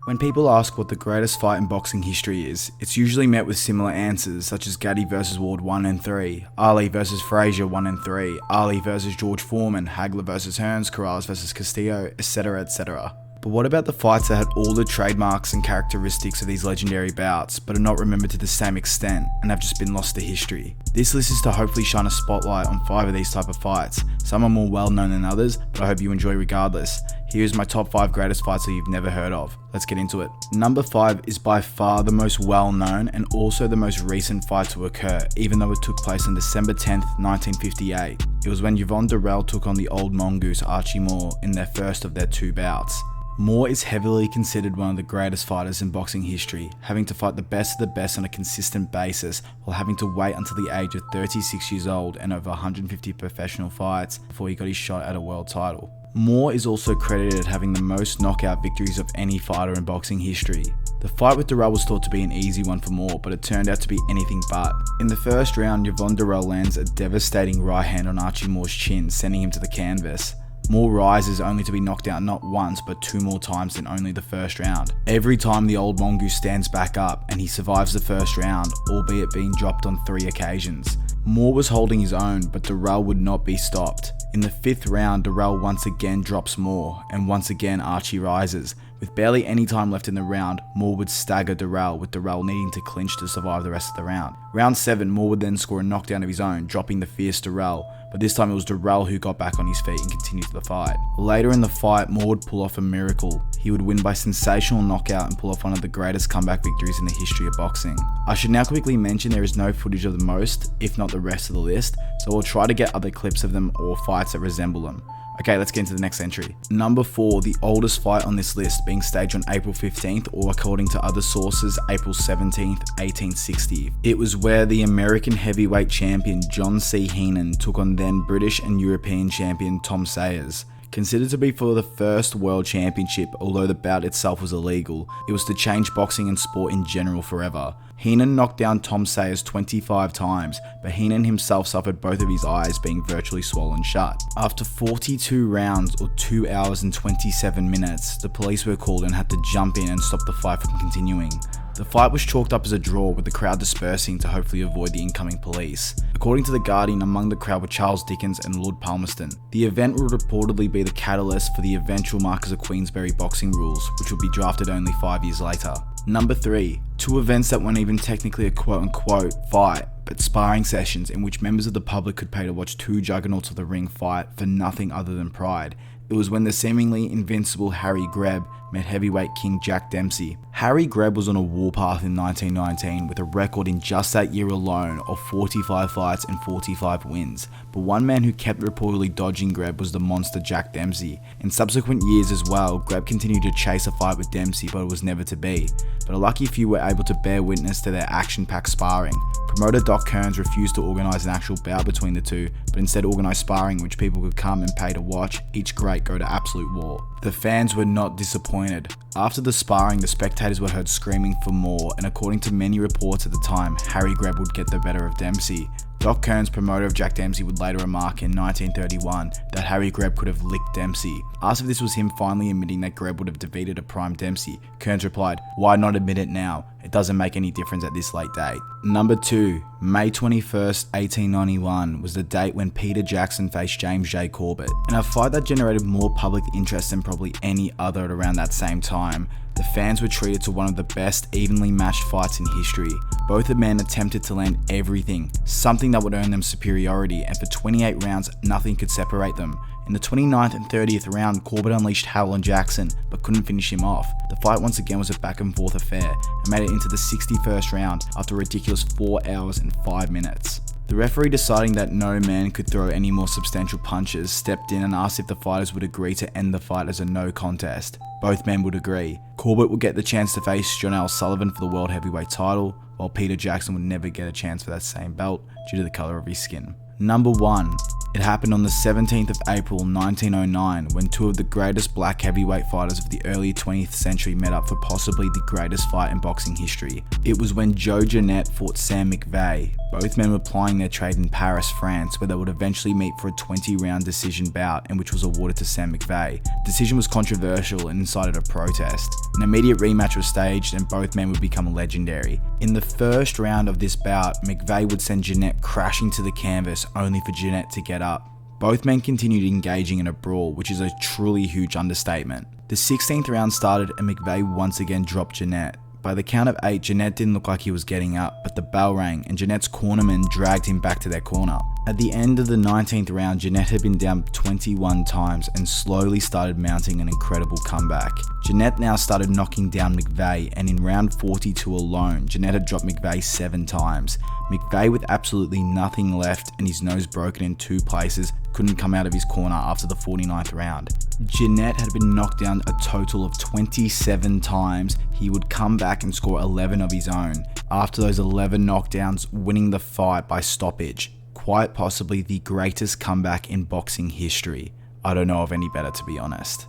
When people ask what the greatest fight in boxing history is, it's usually met with similar answers such as Gaddy vs Ward 1 and 3, Ali vs Frazier 1 and 3, Ali vs George Foreman, Hagler vs Hearns, Corrales vs Castillo, etc, etc. But what about the fights that had all the trademarks and characteristics of these legendary bouts, but are not remembered to the same extent and have just been lost to history? This list is to hopefully shine a spotlight on 5 of these type of fights. Some are more well known than others, but I hope you enjoy regardless. Here's my top 5 greatest fights that you've never heard of. Let's get into it. Number 5 is by far the most well known and also the most recent fight to occur, even though it took place on December 10th, 1958. It was when Yvonne Durrell took on the old mongoose Archie Moore in their first of their 2 bouts. Moore is heavily considered one of the greatest fighters in boxing history, having to fight the best of the best on a consistent basis while having to wait until the age of 36 years old and over 150 professional fights before he got his shot at a world title. Moore is also credited as having the most knockout victories of any fighter in boxing history. The fight with Durrell was thought to be an easy one for Moore, but it turned out to be anything but. In the first round, Yvonne Durrell lands a devastating right hand on Archie Moore's chin, sending him to the canvas. Moore rises only to be knocked out not once but 2 more times in only the first round. Every time the old mongoose stands back up and he survives the first round, albeit being dropped on 3 occasions. Moore was holding his own, but Durrell would not be stopped. In the 5th round, Durrell once again drops Moore, and once again Archie rises. With barely any time left in the round, Moore would stagger Durrell, with Durrell needing to clinch to survive the rest of the round. Round 7, Moore would then score a knockdown of his own, dropping the fierce Durrell, but this time it was Durrell who got back on his feet and continued the fight. Later in the fight, Moore would pull off a miracle. He would win by sensational knockout and pull off one of the greatest comeback victories in the history of boxing. I should now quickly mention there is no footage of the most, if not the rest of the list, so I'll try to get other clips of them or fights that resemble them. Okay, let's get into the next entry. Number 4, the oldest fight on this list, being staged on April 15th, or according to other sources, April 17th, 1860. It was where the American heavyweight champion John C. Heenan took on then British and European champion Tom Sayers. Considered to be for the first world championship, although the bout itself was illegal, it was to change boxing and sport in general forever. Heenan knocked down Tom Sayers 25 times, but Heenan himself suffered both of his eyes being virtually swollen shut. After 42 rounds or 2 hours and 27 minutes, the police were called and had to jump in and stop the fight from continuing. The fight was chalked up as a draw, with the crowd dispersing to hopefully avoid the incoming police. According to The Guardian, among the crowd were Charles Dickens and Lord Palmerston. The event would reportedly be the catalyst for the eventual Marquess of Queensberry boxing rules, which would be drafted only 5 years later. Number 3, 2 events that weren't even technically a quote-unquote fight, but sparring sessions in which members of the public could pay to watch 2 juggernauts of the ring fight for nothing other than pride. It was when the seemingly invincible Harry Greb met heavyweight king Jack Dempsey. Harry Greb was on a warpath in 1919 with a record in just that year alone of 45 fights and 45 wins, but one man who kept reportedly dodging Greb was the monster Jack Dempsey. In subsequent years as well, Greb continued to chase a fight with Dempsey, but it was never to be. But a lucky few were able to bear witness to their action-packed sparring. Promoter Doc Kearns refused to organise an actual bout between the two, but instead organised sparring which people could come and pay to watch each great go to absolute war. The fans were not disappointed. After the sparring, the spectators were heard screaming for more, and according to many reports at the time, Harry Greb would get the better of Dempsey. Doc Kearns, promoter of Jack Dempsey, would later remark in 1931 that Harry Greb could have licked Dempsey. Asked if this was him finally admitting that Greb would have defeated a prime Dempsey, Kearns replied, "Why not admit it now? It doesn't make any difference at this late date." Number 2, May 21st, 1891 was the date when Peter Jackson faced James J. Corbett. In a fight that generated more public interest than probably any other at around that same time, the fans were treated to one of the best evenly matched fights in history. Both the men attempted to land everything, something that would earn them superiority, and for 28 rounds, nothing could separate them. In the 29th and 30th round, Corbett unleashed hell on Jackson, but couldn't finish him off. The fight once again was a back and forth affair, and made it into the 61st round after a ridiculous 4 hours and 5 minutes. The referee, deciding that no man could throw any more substantial punches, stepped in and asked if the fighters would agree to end the fight as a no contest. Both men would agree. Corbett would get the chance to face John L. Sullivan for the world heavyweight title, while Peter Jackson would never get a chance for that same belt due to the colour of his skin. Number 1. It happened on the 17th of April 1909 when two of the greatest black heavyweight fighters of the early 20th century met up for possibly the greatest fight in boxing history. It was when Joe Jeanette fought Sam McVeigh. Both men were plying their trade in Paris, France, where they would eventually meet for a 20-round decision bout in which was awarded to Sam McVeigh. The decision was controversial and incited a protest. An immediate rematch was staged and both men would become legendary. In the first round of this bout, McVeigh would send Jeanette crashing to the canvas only for Jeanette to get up. Both men continued engaging in a brawl, which is a truly huge understatement. The 16th round started and McVeigh once again dropped Jeanette. By the count of 8, Jeanette didn't look like he was getting up, but the bell rang and Jeanette's cornerman dragged him back to their corner. At the end of the 19th round, Jeanette had been down 21 times and slowly started mounting an incredible comeback. Jeanette now started knocking down McVeigh, and in round 42 alone, Jeanette had dropped McVeigh 7 times. McVeigh, with absolutely nothing left and his nose broken in 2 places, couldn't come out of his corner after the 49th round. Jeanette had been knocked down a total of 27 times. He would come back and score 11 of his own. After those 11 knockdowns, winning the fight by stoppage. Quite possibly the greatest comeback in boxing history. I don't know of any better, to be honest.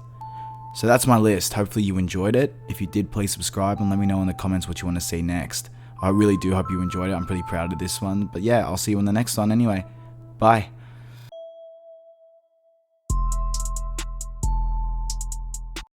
So that's my list. Hopefully you enjoyed it. If you did, please subscribe and let me know in the comments what you want to see next. I really do hope you enjoyed it. I'm pretty proud of this one. But yeah, I'll see you in the next one anyway. Bye.